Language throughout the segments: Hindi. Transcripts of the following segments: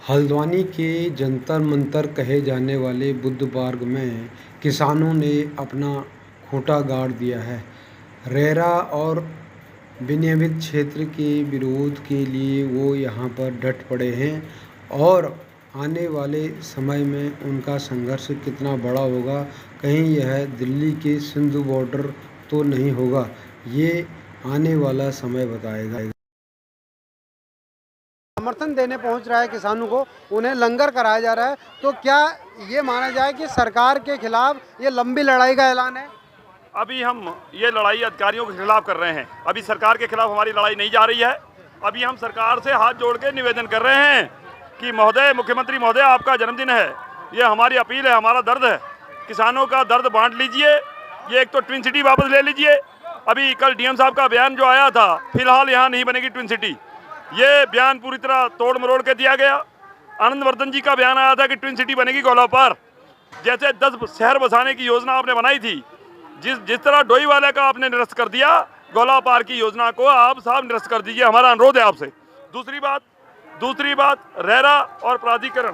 हल्द्वानी के जंतर मंतर कहे जाने वाले बुद्ध पार्क में किसानों ने अपना खूंटा गाड़ दिया है। रेरा और विनियमित क्षेत्र के विरोध के लिए वो यहाँ पर डट पड़े हैं और आने वाले समय में उनका संघर्ष कितना बड़ा होगा, कहीं यह दिल्ली के सिंधु बॉर्डर तो नहीं होगा, ये आने वाला समय बताएगा। समर्थन देने पहुंच रहा है किसानों को, उन्हें लंगर कराया जा रहा है। तो क्या ये माना जाए कि सरकार के खिलाफ ये लंबी लड़ाई का ऐलान है? अभी हम ये लड़ाई अधिकारियों के खिलाफ कर रहे हैं। अभी सरकार के खिलाफ हमारी लड़ाई नहीं जा रही है। अभी हम सरकार से हाथ जोड़ के निवेदन कर रहे हैं कि महोदय, मुख्यमंत्री महोदय, आपका जन्मदिन है, ये हमारी अपील है, हमारा दर्द है, किसानों का दर्द बांट लीजिए। ये एक तो ट्विन सिटी वापस ले लीजिए। अभी कल डीएम साहब का बयान जो आया था, फिलहाल यहाँ नहीं बनेगी ट्विन सिटी, ये बयान पूरी तरह तोड़ मरोड़ के दिया गया। आनंद वर्धन जी का बयान आया था कि ट्विन सिटी बनेगी गोलापार। जैसे 10 शहर बसाने की योजना आपने बनाई थी, जिस तरह डोई वाले का आपने निरस्त कर दिया, गोलापार की योजना को आप साहब निरस्त कर दीजिए, हमारा अनुरोध है आपसे। दूसरी बात रेरा और प्राधिकरण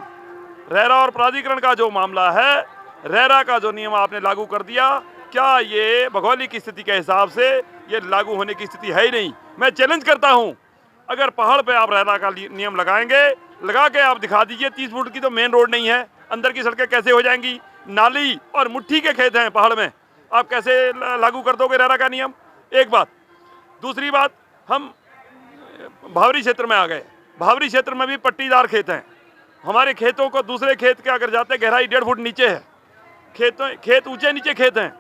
का जो मामला है, रेरा का जो नियम आपने लागू कर दिया, क्या ये भौगोलिक की स्थिति के हिसाब से ये लागू होने की स्थिति है ही नहीं। मैं चैलेंज करता हूँ, अगर पहाड़ पे आप रेरा का नियम लगाएंगे, लगा के आप दिखा दीजिए। 30 फुट की तो मेन रोड नहीं है, अंदर की सड़कें कैसे हो जाएंगी? नाली और मुट्ठी के खेत हैं पहाड़ में, आप कैसे लागू कर दोगे रेरा का नियम? एक बात। दूसरी बात, हम भावरी क्षेत्र में आ गए। भावरी क्षेत्र में भी पट्टीदार खेत हैं। हमारे खेतों को दूसरे खेत के अगर जाते, गहराई 1.5 फुट नीचे है, खेत ऊंचे नीचे खेत हैं।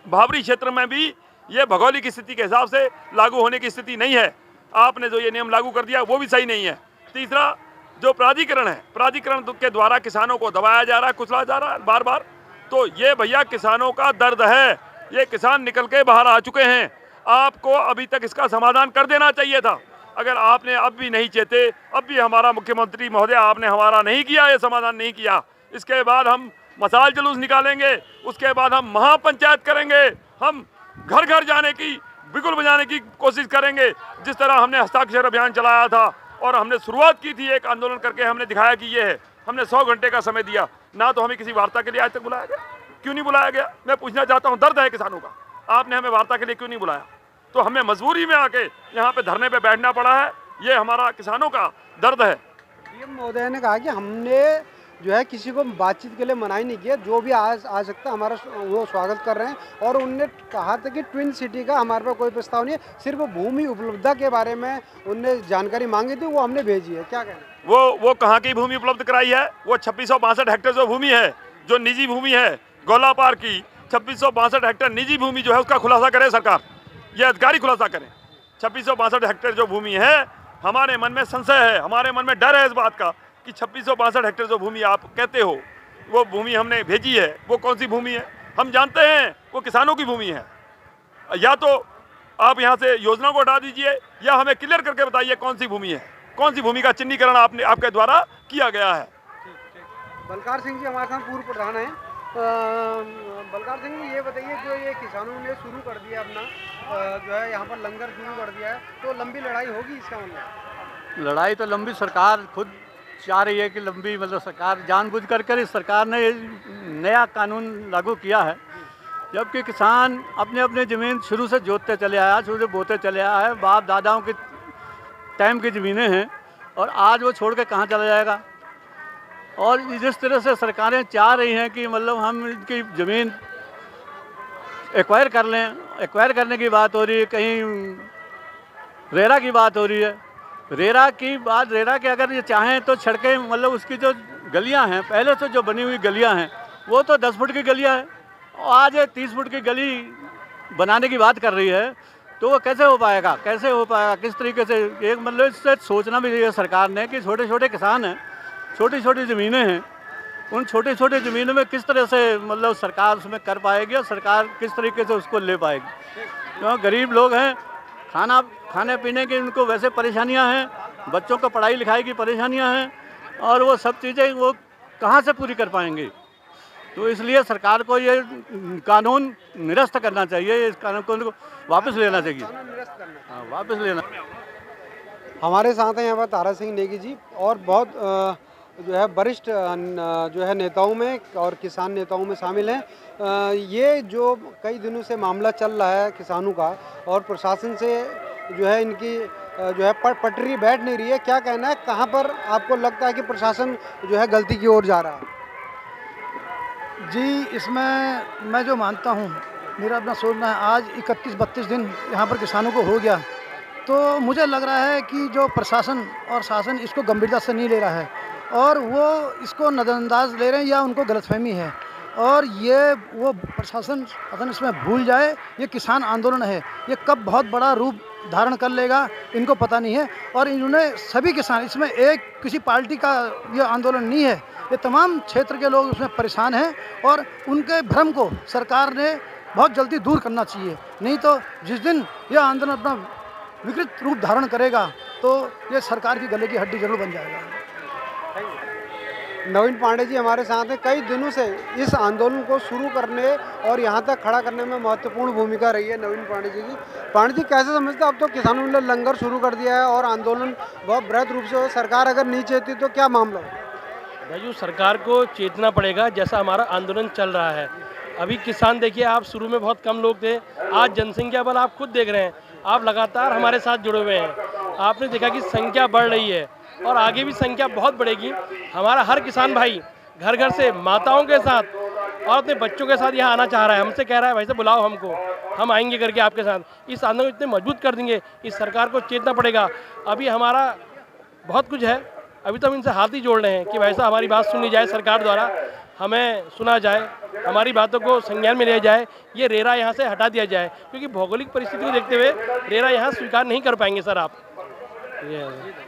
भावरी क्षेत्र में भी ये भौगोलिक स्थिति के हिसाब से लागू होने की स्थिति नहीं है। आपने जो ये नियम लागू कर दिया वो भी सही नहीं है। तीसरा, जो प्राधिकरण है, प्राधिकरण के द्वारा किसानों को दबाया जा रहा है, कुचला जा रहा है बार बार। तो ये भैया किसानों का दर्द है, ये किसान निकल के बाहर आ चुके हैं। आपको अभी तक इसका समाधान कर देना चाहिए था। अगर आपने अब भी नहीं चेते, अब भी हमारा मुख्यमंत्री महोदय आपने हमारा नहीं किया, ये समाधान नहीं किया, इसके बाद हम मसाल जुलूस निकालेंगे, उसके बाद हम महापंचायत करेंगे, हम घर घर जाने की, बिगुल बजाने की कोशिश करेंगे। जिस तरह हमने हस्ताक्षर अभियान चलाया था और हमने शुरुआत की थी एक आंदोलन करके, हमने दिखाया कि ये है, हमने 100 घंटे का समय दिया ना, तो हमें किसी वार्ता के लिए आज तक बुलाया गया। क्यों नहीं बुलाया गया? मैं पूछना चाहता हूँ, दर्द है किसानों का, आपने हमें वार्ता के लिए क्यों नहीं बुलाया? तो हमें मजबूरी में आके यहाँ पे धरने पे बैठना पड़ा है। ये हमारा किसानों का दर्द है। डीएम महोदय ने कहा कि हमने जो है किसी को बातचीत के लिए मना ही नहीं किया, जो भी आ सकता है हमारा वो स्वागत कर रहे हैं। और उनने कहा था कि ट्विन सिटी का हमारे पास कोई प्रस्ताव नहीं है, सिर्फ भूमि उपलब्धता के बारे में उनने जानकारी मांगी थी, वो हमने भेजी है। क्या कहना? वो कहाँ की भूमि उपलब्ध कराई है? वो 2662 हेक्टेयर जो भूमि है, जो निजी भूमि है गोलापार की, 2662 हेक्टेयर निजी भूमि जो है, उसका खुलासा करे सरकार, ये अधिकारी खुलासा करें। 2662 हेक्टेयर जो भूमि है, हमारे मन में संशय है, हमारे मन में डर है इस बात का कि 2662 हेक्टेयर जो भूमि आप कहते हो, वो भूमि हमने भेजी है, वो कौन सी भूमि है? हम जानते हैं वो किसानों की भूमि है। या तो आप यहाँ से योजना को हटा दीजिए, या हमें क्लियर करके बताइए कौन सी भूमि है, कौन सी भूमि का चिन्हीकरण आपके द्वारा किया गया है। बलकार सिंह जी हमारे साथ पूर्व प्रधान हैं। बलकार सिंह जी, ये बताइए, जो ये किसानों ने शुरू कर दिया अपना जो है यहाँ पर लंगर शुरू कर दिया है, तो लंबी लड़ाई होगी इसका मतलब? लड़ाई तो लंबी, सरकार खुद चाह रही है कि लंबी, मतलब सरकार जानबूझ कर इस सरकार ने नया कानून लागू किया है। जबकि किसान अपने अपने ज़मीन शुरू से जोतते चले आया, शुरू से बोते चले आया है, बाप दादाओं के टाइम की ज़मीनें हैं, और आज वो छोड़ के कहाँ चला जाएगा? और जिस तरह से सरकारें चाह रही हैं कि मतलब हम इनकी ज़मीन एक्वायर कर लें, एक्वायर करने की बात हो रही है, कहीं रेरा की बात हो रही है। रेरा के अगर ये चाहें तो सड़कें, मतलब उसकी जो गलियां हैं, पहले से जो बनी हुई गलियां हैं, वो तो 10 फुट की गलियां हैं, और आज 30 फुट की गली बनाने की बात कर रही है। तो वो कैसे हो पाएगा? किस तरीके से? एक मतलब इससे सोचना भी चाहिए सरकार ने कि छोटे छोटे किसान हैं, छोटी छोटी ज़मीनें हैं, उन छोटी छोटी ज़मीनों में किस तरह से मतलब सरकार उसमें कर पाएगी, और सरकार किस तरीके से उसको ले पाएगी। क्योंकि गरीब लोग हैं, खाने पीने की उनको वैसे परेशानियां हैं, बच्चों को पढ़ाई लिखाई की परेशानियां हैं, और वो सब चीज़ें वो कहाँ से पूरी कर पाएंगे? तो इसलिए सरकार को ये कानून निरस्त करना चाहिए, इस कानून को वापस लेना चाहिए। वापस लेना। हमारे साथ हैं यहाँ पर तारा सिंह नेगी जी और बहुत जो है वरिष्ठ जो है नेताओं में और किसान नेताओं में शामिल हैं। ये जो कई दिनों से मामला चल रहा है किसानों का और प्रशासन से जो है इनकी जो है पटरी बैठ नहीं रही है, क्या कहना है, कहाँ पर आपको लगता है कि प्रशासन जो है गलती की ओर जा रहा है? जी, इसमें मैं जो मानता हूँ, मेरा अपना सोचना है, आज 31-32 दिन यहाँ पर किसानों को हो गया, तो मुझे लग रहा है कि जो प्रशासन और शासन इसको गंभीरता से नहीं ले रहा है और वो इसको नज़रअंदाज ले रहे हैं या उनको गलतफहमी है। और ये वो प्रशासन इसमें भूल जाए, ये किसान आंदोलन है, ये कब बहुत बड़ा रूप धारण कर लेगा इनको पता नहीं है। और इन्होंने सभी किसान, इसमें एक किसी पार्टी का ये आंदोलन नहीं है, ये तमाम क्षेत्र के लोग उसमें परेशान हैं और उनके भ्रम को सरकार ने बहुत जल्दी दूर करना चाहिए। नहीं तो जिस दिन यह आंदोलन अपना विकृत रूप धारण करेगा तो ये सरकार की गले की हड्डी जरूर बन जाएगा। नवीन पांडे जी हमारे साथ हैं। कई दिनों से इस आंदोलन को शुरू करने और यहाँ तक खड़ा करने में महत्वपूर्ण भूमिका रही है नवीन पांडे जी की। पांडे जी कैसे समझते हैं, अब तो किसानों ने लंगर शुरू कर दिया है और आंदोलन बहुत बृहद रूप से, सरकार अगर नहीं चाहती तो क्या मामला हो? भाई, सरकार को चेतना पड़ेगा। जैसा हमारा आंदोलन चल रहा है, अभी किसान देखिए, आप शुरू में बहुत कम लोग थे, आज जनसंख्या बल आप खुद देख रहे हैं, आप लगातार हमारे साथ जुड़े हुए हैं। आपने देखा कि संख्या बढ़ रही है और आगे भी संख्या बहुत बढ़ेगी। हमारा हर किसान भाई घर घर से माताओं के साथ और अपने बच्चों के साथ यहाँ आना चाह रहा है, हमसे कह रहा है भाई से बुलाओ हमको, हम आएंगे करके आपके साथ। इस आंदोलन को इतने मजबूत कर देंगे, इस सरकार को चेतना पड़ेगा। अभी हमारा बहुत कुछ है, अभी तो हम इनसे हाथ ही जोड़ रहे हैं कि भाई साहब हमारी बात सुनी जाए, सरकार द्वारा हमें सुना जाए, हमारी बातों को संज्ञान में लिया जाए, ये रेरा यहाँ से हटा दिया जाए, क्योंकि भौगोलिक परिस्थिति को देखते हुए रेरा यहाँ स्वीकार नहीं कर पाएंगे सर आप।